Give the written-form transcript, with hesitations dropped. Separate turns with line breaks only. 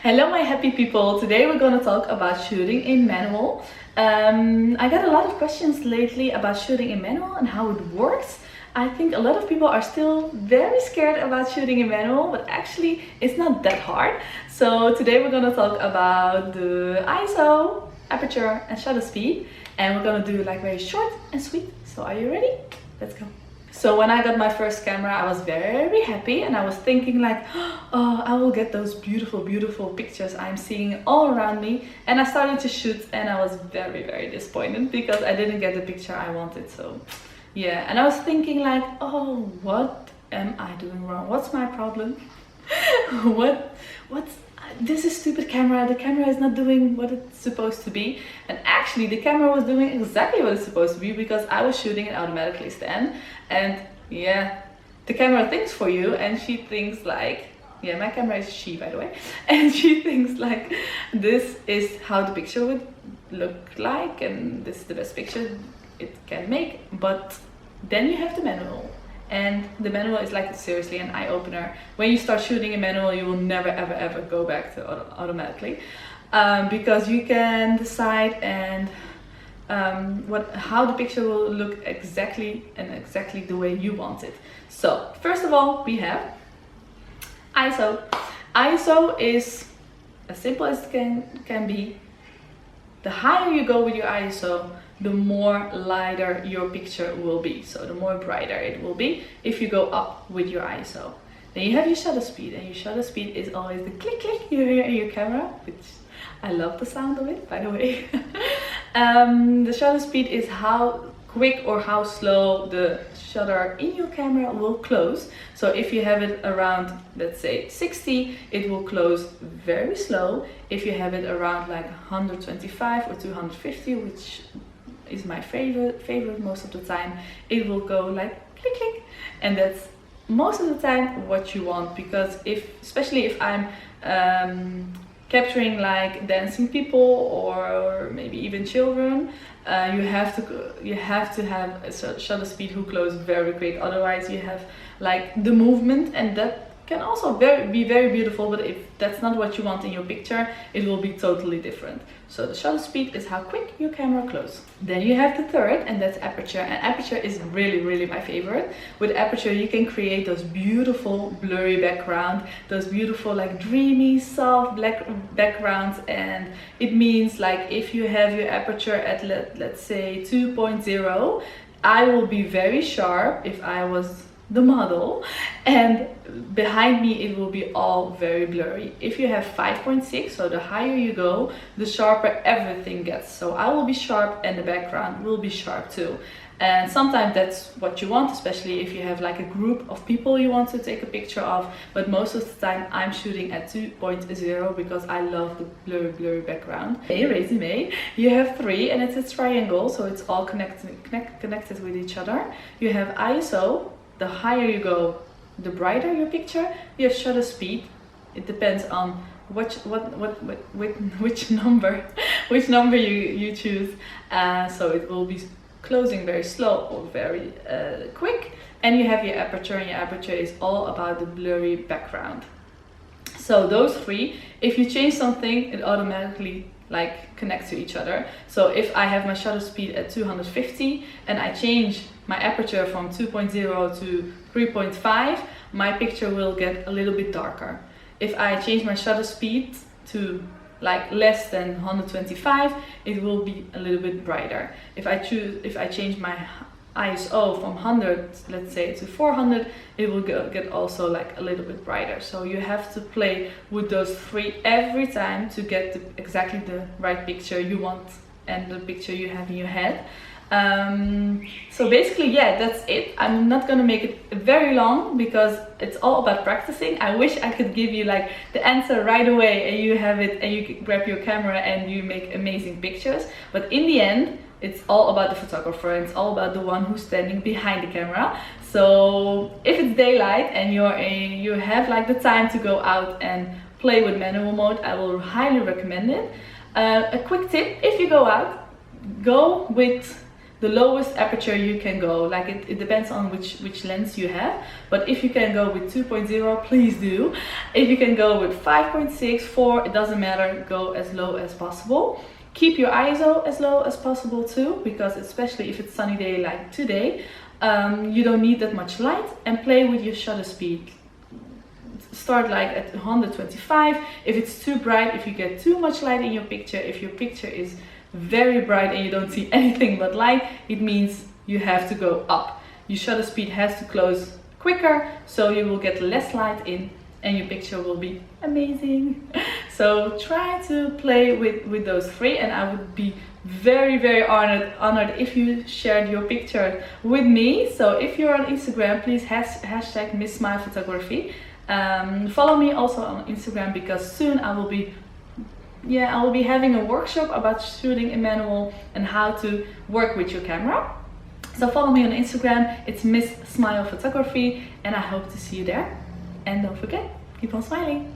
Hello my happy people, today we're going to talk about shooting in manual. I got a lot of questions lately about shooting in manual and how it works. I think a lot of people are still very scared about shooting in manual, but actually it's not that hard. So today we're going to talk about the ISO, aperture and shutter speed, and we're going to do like very short and sweet. So are you ready? Let's go. So when I got my first camera, I was very happy and I was thinking like, oh, I will get those beautiful pictures I'm seeing all around me. And I started to shoot and I was very disappointed because I didn't get the picture I wanted. So yeah, and I was thinking like, oh, what am I doing wrong? What's my problem? This is stupid camera. The camera is not doing what it's supposed to be. And actually the camera was doing exactly what it's supposed to be because I was shooting it automatically stand. And yeah, the camera thinks for you and she thinks like, yeah, my camera is she by the way. And she thinks like, this is how the picture would look like and this is the best picture it can make. But then you have the manual. And the manual is like seriously an eye-opener. When you start shooting in manual, you will never ever go back to automatically, because you can decide and how the picture will look exactly the way you want it. So first of all, we have ISO. ISO is as simple as it can be. The higher you go with your ISO, the more lighter your picture will be. So the more brighter it will be if you go up with your ISO. Then you have your shutter speed, and your shutter speed is always the click you hear in your camera, which I love the sound of it, by the way. The shutter speed is how quick or how slow the shutter in your camera will close. So if you have it around, let's say 60, it will close very slow. If you have it around like 125 or 250, which is my favorite most of the time, it will go like click, and that's most of the time what you want, because especially if I'm capturing like dancing people or maybe even children, you have to have a shutter speed who close very quick, otherwise you have like the movement, and that can also be very beautiful, but if that's not what you want in your picture, it will be totally different. So the shutter speed is how quick your camera closes. Then you have the third, and that's aperture. And aperture is really my favorite. With aperture you can create those beautiful blurry background, those beautiful like dreamy soft black backgrounds. And it means like if you have your aperture at let's say 2.0, I will be very sharp if I was the model, and behind me it will be all very blurry. If you have 5.6, so the higher you go, the sharper everything gets. So I will be sharp and the background will be sharp too. And sometimes that's what you want, especially if you have like a group of people you want to take a picture of. But most of the time I'm shooting at 2.0 because I love the blurry background. Hey, resume, you have 3 and it's a triangle, so it's all connected with each other. You have ISO. The higher you go, the brighter your picture. You have shutter speed. It depends on which number you choose. So it will be closing very slow or very quick. And you have your aperture, and your aperture is all about the blurry background. So those 3, if you change something, it automatically like connect to each other. So if I have my shutter speed at 250 and I change my aperture from 2.0 to 3.5, my picture will get a little bit darker. If I change my shutter speed to like less than 125, it will be a little bit brighter. If I change my ISO from 100, let's say, to 400, it will get also like a little bit brighter. So you have to play with those 3 every time to get exactly the right picture you want and the picture you have in your head. So basically, yeah, that's it. I'm not gonna make it very long because it's all about practicing. I wish I could give you like the answer right away and you have it and you can grab your camera and you make amazing pictures. But in the end, it's all about the photographer, and it's all about the one who's standing behind the camera. So if it's daylight and you have like the time to go out and play with manual mode, I will highly recommend it. A quick tip: if you go out, go with the lowest aperture you can go. Like it depends on which lens you have, but if you can go with 2.0, please do. If you can go with 5.6, 4, it doesn't matter, go as low as possible. Keep your ISO as low as possible too, because especially if it's sunny day like today, you don't need that much light, and play with your shutter speed. Start like at 125. If it's too bright, if you get too much light in your picture, if your picture is very bright and you don't see anything but light, it means you have to go up. Your shutter speed has to close quicker, so you will get less light in and your picture will be amazing. So try to play with those three, and I would be very honored if you shared your picture with me. So if you're on Instagram, please hashtag Miss Smile Photography. Follow me also on Instagram, because soon I will be having a workshop about shooting in manual and how to work with your camera. So follow me on Instagram, it's Miss Smile Photography, and I hope to see you there. And don't forget, keep on smiling.